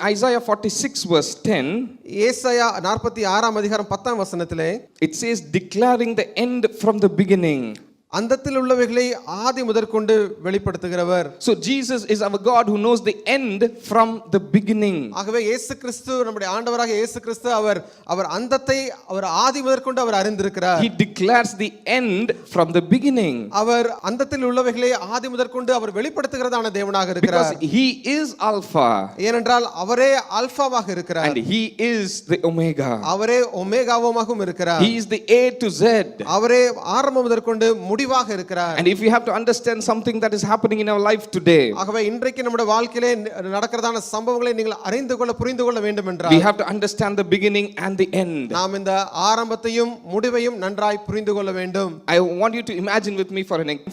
Isaiah 46 verse 10, ஏசாயா 46 அதிகாரம் 10 வசனத்திலே it says declaring the end from the beginning. அந்தத்தில் உள்ளவைகளை ஆதி முதற்கொண்டு வெளிப்படுத்துகிறவர். So Jesus is our God who knows the end from the beginning. ஆகவே இயேசு கிறிஸ்து நம்முடைய ஆண்டவராக இயேசு கிறிஸ்து அவர் அந்தத்தை அவர் ஆதி முதற்கொண்டு அவர் அறிந்திருக்கிறார். He declares the end from the beginning. அவர் அந்தத்தில் உள்ளவைகளை ஆதி முதற்கொண்டு அவர் வெளிப்படுத்துகிறதான தேவனாக இருக்கிறார். Because he is Alpha. ஏனென்றால் அவரே ஆல்பாவாக இருக்கிறார். And he is the Omega. அவரே ஒமேகாவாகவும் இருக்கிறார். He is the A to Z. அவரே ஆரம்பம் முதற்கொண்டு முடிவாக இருக்கிறார். And if you have to understand something that is happening in our life today, ஆகவே இன்றைக்கு நம்முடைய வாழ்க்கையிலே நடக்கிறதான சம்பவங்களை நீங்கள் அறிந்து கொள்ள புரிந்து கொள்ள வேண்டும் என்றால் we have to understand the beginning and the end. நாம் இந்த ஆரம்பத்தையும் முடிவையும் நன்றாய் புரிந்து கொள்ள வேண்டும். I want you to imagine with me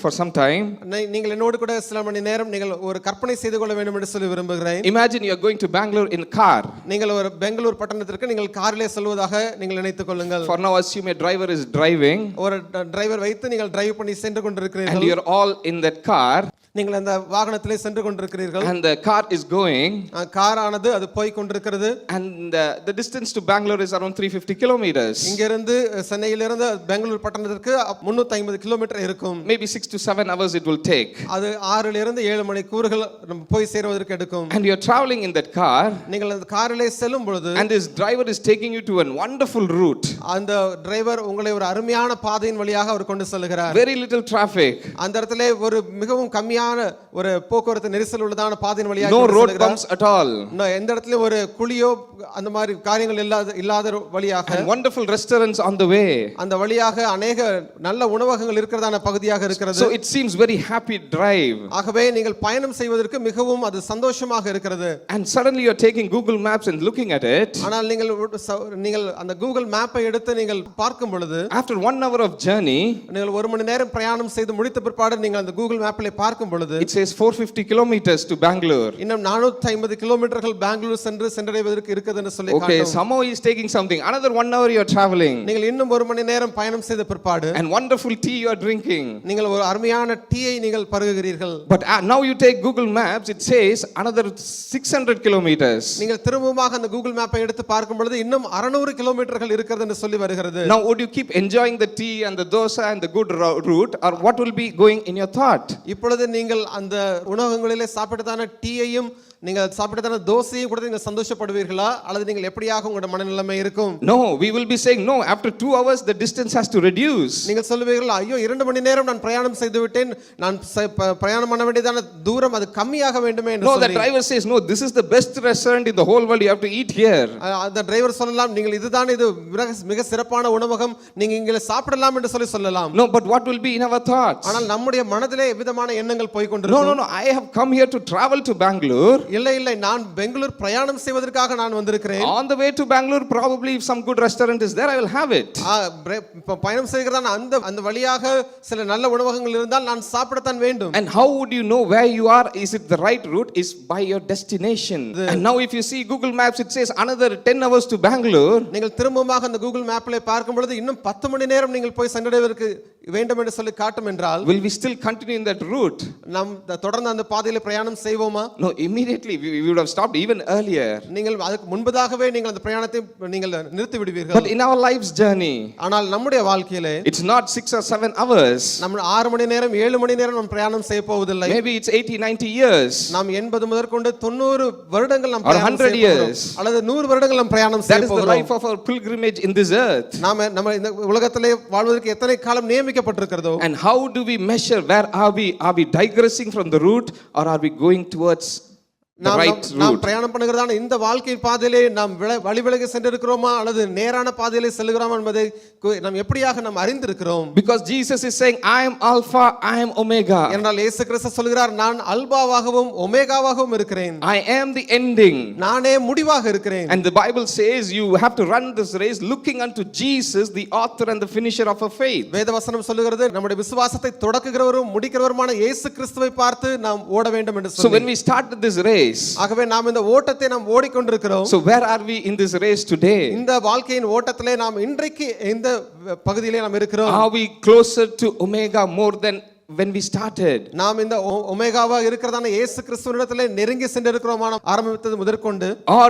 for some time. நீங்கள் என்னோடு கூட சில மணி நேரம் நீங்கள் ஒரு கற்பனை செய்து கொள்ள வேண்டும் என்று சொல்லி விரும்புகிறேன். Imagine you are going to Bangalore in a car. நீங்கள் ஒரு பெங்களூர் பட்டணத்திற்கு நீங்கள் காரிலே செல்வதாக நீங்கள் நினைத்துக் கொள்ளுங்கள். For now assume a driver is driving. ஒரு டிரைவர் வைத்து நீங்கள் டிரைவ் பண்ணி சென்று கொண்டிருக்கிறீர்கள். And you are all in that car. நீங்கள் அந்த வாகனத்திலே சென்று கொண்டிருக்கிறீர்கள். And the car is going. காரானது அது போய் கொண்டிருக்கிறது. And the distance to Bangalore is around 350 kilometers. இங்கிருந்து சென்னையிலிருந்து பெங்களூர் பட்டணத்திற்கு 350 கிலோமீட்டர் இருக்கும். Maybe 6 to 7 hours it will take. அது 6 லிருந்து 7 மணிக்கூறுகள் போய் சேருவதற்கு எடுக்கும். And you are traveling in that car. நீங்கள் அந்த காரிலே செல்லும் பொழுது and this driver is taking you to a wonderful route. அந்த டிரைவர் உங்களை ஒரு அருமையான பாதையின் வழியாக அவர் கொண்டு செல்கிறார். Very little traffic. அந்த இடத்திலே ஒரு மிகவும் கம்மியான ஒரு போக்குவரத்து நெரிசல் உள்ளதான பாதையின் வழியாக no road bumps at all. எந்த இடத்துல ஒரு குழியோ அந்த மாதிரி காரியங்கள் இல்லாத வழியாக and wonderful restaurants on the way. அந்த வழியாக अनेक நல்ல உணவகங்கள் இருக்கிறதான பகுதியாக இருக்கிறது. so it seems very happy drive. ஆகவே நீங்கள் பயணம் செய்வதற்கு மிகவும் அது சந்தோஷமாக இருக்கிறது. and suddenly you are taking Google Maps and looking at it. ஆனால் நீங்கள் அந்த கூகுள் மேப்பை எடுத்து நீங்கள் பார்க்கும் பொழுது after 1 hour of journey நீங்கள் 1 மணி நேரம் பிரயாணம் செய்து முடித்த பிற்பாடு நீங்கள் அந்த கூகுள் மேப்பிலே பார்க்கும் பொழுது it says 450 kilometers to Bangalore. இன்னும் 450 கிலோமீட்டர்கள் பெங்களூர் சென்றடைவதற்கு இருக்குது என்று சொல்லி காட்டும். okay somehow he is taking something another 1 hour you are traveling. நீங்கள் இன்னும் 1 மணி நேரம் பயணம் செய்த பிற்பாடு and wonderful tea you are drinking. நீங்கள் ஒரு அருமையான டீயை நீங்கள் பருகுகிறீர்கள். but now you take Google Maps it says another 600 kilometers. நீங்கள் திரும்பமாக அந்த கூகுள் மேப்பை எடுத்து பார்க்கும் பொழுது இன்னும் 600 கிலோமீட்டர்கள் இருக்கிறது என்று சொல்லி வருகிறது. now would you keep enjoying the tea and the dosa and the good route or what will be going in your thought? இப்பொழுது நீங்கள் அந்த உணவகங்களிலே சாப்பிட்டதான டீயையும் நீங்கள் சாப்பிட்டதான தோசையும் கூட நீங்கள் சந்தோஷப்படுவீர்களா அல்லது நீங்கள் எப்படியாக உங்களுடைய மனநிலைமை இருக்கும்? no we will be saying no after 2 hours the distance has to reduce. நீங்கள் சொல்லுவீர்கள் ஐயோ 2 மணி நேரம் நான் பிரயாணம் செய்து விட்டேன் நான் பிரயாணம் பண்ண வேண்டியதான தூரம் அது கம்மியாக வேண்டுமே என்று சொல்லி. no the driver says no this is the best restaurant in the whole world you have to eat here. அந்த டிரைவர் சொல்லலாம் நீங்கள் இதுதான் இது மிக சிறப்பான உணவகம் நீங்க இங்கே சாப்பிடலாம் என்று சொல்லலாம். no but what will be in our thoughts? ஆனால் நம்முடைய மனதிலே விதமான எண்ணங்கள் போய் கொண்டிருக்கும். no I have come here to travel to Bangalore. இல்லை நான் பெங்களூர் பிரயாணம் செய்வதற்காக நான் வந்திருக்கிறேன். on the way to Bangalore probably if some good restaurant is there I will have it. பயணம் செய்கிறதான அந்த வழியாக சில நல்ல உணவகங்கள் இருந்தால் நான் சாப்பிடத்தான் வேண்டும். and how would you know where you are? is it the right route? is by your destination. and now if you see Google Maps it says another 10 hours to Bangalore. நீங்கள் திரும்பமாக அந்த கூகுள் மேப்பிலே பார்க்கும் பொழுது இன்னும் 10 மணி நேரம் நீங்கள் போய் சென்றடைவதற்கு வேண்டும் என்று சொல்லி காட்டும் என்றால் will we still continue in that route? நாம் தொடர்ந்து அந்த பாதையிலே பிரயாணம் செய்வோமா? no immediately we would have stopped even earlier. நீங்கள் அதுக்கு முன்பதாகவே நீங்கள் அந்த பிரயாணத்தை நீங்கள் நிறுத்தி விடுவீர்கள். but in our life's journey ஆனால் நம்முடைய வாழ்க்கையிலே it's not 6 or 7 hours. நம்ம 6 மணி நேரம் 7 மணி நேரம் நாம் பிரயாணம் செய்ய போவதில்லை. maybe it's 80 90 years. நாம் 80 முதற்கொண்டு 90 வருடங்கள் நாம் பிரயாணம் செய்ய 100 years அல்லது 100 வருடங்கள் நாம் பிரயாணம் செய்ய போகிறோம். that is the life of our pilgrimage in this earth. நம்ம இந்த உலகத்திலே வாழ்வதற்கு எத்தனை காலம் நியமிக்கப்பட்டிருக்கிறதோ. and how do we measure where are we digressing from the route or are we going towards நாம் பிரயாணம் பண்ணுகிறதான இந்த வாழ்க்கை பாதையிலே நாம் வழிவிலகி சென்றிருக்கிறோமா அல்லது நேரான பாதையிலே செல்கிறோமா என்பதை நாம் எப்படியாக நாம் அறிந்திருக்கிறோம்? because Jesus is saying I am alpha I am omega. என்றால் இயேசு கிறிஸ்து சொல்கிறார் நான் அல்பாவாகவும் ஒமேகாவாகவும் இருக்கிறேன். I am the ending. நானே முடிவாக இருக்கிறேன். and the Bible says you have to run this race looking unto Jesus the author and the finisher of our faith. வேதவசனம் சொல்கிறது நம்முடைய விசுவாசத்தை தொடக்குகிறவரும் முடிக்கிறவருமான இயேசு கிறிஸ்துவை பார்த்து நாம் ஓட வேண்டும் என்று சொல்லி. so when we started this race ஆகவே நாம் இந்த ஓட்டத்தை நாம் ஓடிக்கொண்டிருக்கிறோம். so where are we in this race today? இந்த வாழ்க்கையின் ஓட்டத்திலே நாம் இன்றைக்கு இந்த பகுதியிலே நாம் இருக்கிறோம். are we closer to omega more than when we started? நாம் இந்த ஒமேகாவா இருக்கிறதான இயேசு கிறிஸ்துவினிடத்திலே நெருங்கி சென்றிருக்கிறோமா ஆரம்பித்தது முதற்கொண்டு? Or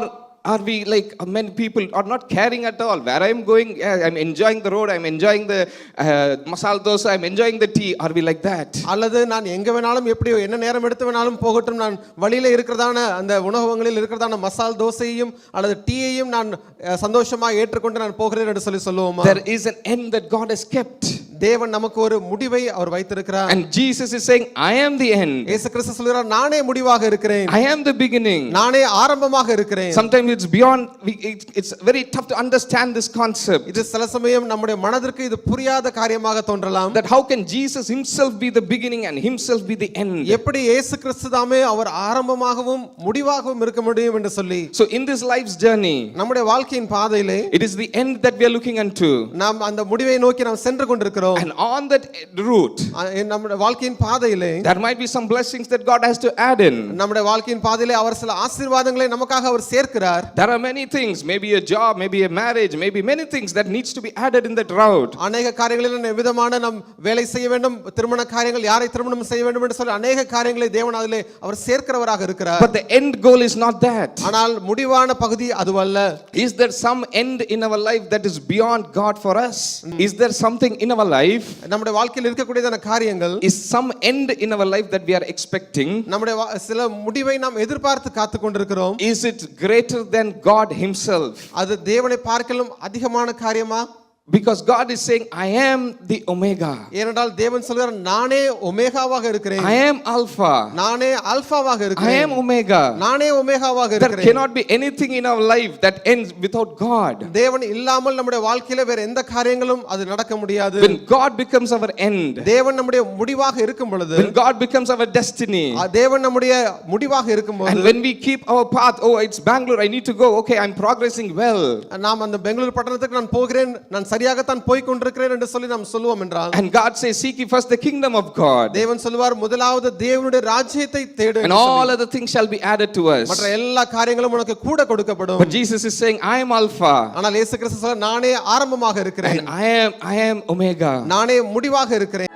are we like many people are not caring at all? Where I am going, yeah, I'm enjoying the road, I'm enjoying the masala dosa, I'm enjoying the tea. Are we like that? அல்லது நான் எங்க வேணாலும் எப்படியோ என்ன நேரம் எடுத்து வேணாலும் போகட்டும், நான் வழியில இருக்கிறதான அந்த உணவகங்களில் இருக்கிறதான மசால் தோசையையும் அல்லது டீயையும் நான் சந்தோஷமா ஏற்றுக்கொண்டு நான் போகிறேன் என்று சொல்லுவோமா? There is an end that God has kept. தேவன் நமக்கு ஒரு முடிவை அவர் வைத்திருக்கிறார். And Jesus is saying, I am the end. இயேசு கிறிஸ்து சொல்கிறார், நானே முடிவாக இருக்கிறேன். I am the beginning. நானே ஆரம்பமாக இருக்கிறேன். Sometimes it's beyond, it's very tough to understand this concept. இது சில சமயம் நம்முடைய மனதிற்கு இது புரியாத காரியமாக தோன்றலாம். That how can Jesus himself be the beginning and himself be the end? எப்படி இயேசு கிறிஸ்து தாமே அவர் ஆரம்பமாகவும் முடிவாகவும் இருக்க முடியும் என்று சொல்லி. So in this life's journey, நம்முடைய வாழ்க்கையின் பாதையிலே it is the end that we are looking unto. நாம் அந்த முடிவை நோக்கி நாம் சென்று கொண்டிருக்கிறோம். And on that route, நம்முடைய வாழ்க்கையின் பாதையிலே there might be some blessings that God has to add in. நம்முடைய வாழ்க்கையின் பாதையிலே அவர் சில ஆசீர்வாதங்களை நமக்காக அவர் சேர்க்கிறார். There are many things, maybe a job, maybe a marriage, maybe many things that needs to be added in that route. அநேக காரியங்களில் விதமான நாம் வேலை செய்ய வேண்டும், திருமண காரியங்கள், யாரை திருமணம் செய்ய வேண்டும் என்று சொல்லி அநேக காரியங்களை தேவன் அதிலே அவர் சேர்க்கிறவராக இருக்கிறார். But the end goal is not that. ஆனால் முடிவான பகுதி அதுவல்ல. Is there some end in our life that is beyond God for us? Is there something in our life? நம்முடைய வாழ்க்கையில் இருக்கக்கூடியதான காரியங்கள், is some end in our life that we are expecting? நம்முடைய சில முடிவை நாம் எதிர்பார்த்து காத்து கொண்டிருக்கிறோம். Is it greater than God himself? அது தேவனை பார்க்கலும் அதிகமான காரியமா? Because God is saying, I am the Omega. ஏனென்றால் தேவன் சொல்கிறார், நானே ஒமேகாவாக இருக்கிறேன். I am Alpha. நானே ஆல்பாவாக I இருக்கிறேன். am Omega. நானே ஒமேகாவாக There இருக்கிறேன். cannot be anything in our life that ends without God. தேவன் இல்லாமல் நம்முடைய வாழ்க்கையில வேற எந்த காரியங்களும் அது நடக்க முடியாது. When God becomes our end, தேவன் நம்முடைய முடிவாக இருக்கும் பொழுது, when God becomes our destiny, தேவன் நம்முடைய முடிவாக இருக்கும்போது, and when we keep our path, oh it's Bangalore, I need to go, okay I'm progressing well, நாம் அந்த பெங்களூர் பட்டணத்துக்கு நான் போகிறேன், நான் சரியாகத்தான் போய் கொண்டிருக்கிறேன் என்று சொல்லி நாம் சொல்லுவோம் என்றால், and God says seek ye first the kingdom of God, தேவன் சொல்வார் முதலாவது தேவனுடைய ராஜ்யத்தை தேடு, and all other things shall be added to us. மற்ற எல்லா காரியங்களும் உனக்கு கூட கொடுக்கப்படும். But Jesus is saying I am Alpha, ஆனால் இயேசு கிறிஸ்து சொல்றார், நானே ஆரம்பமாக இருக்கிறேன், and I am Omega. நானே முடிவாக இருக்கிறேன்.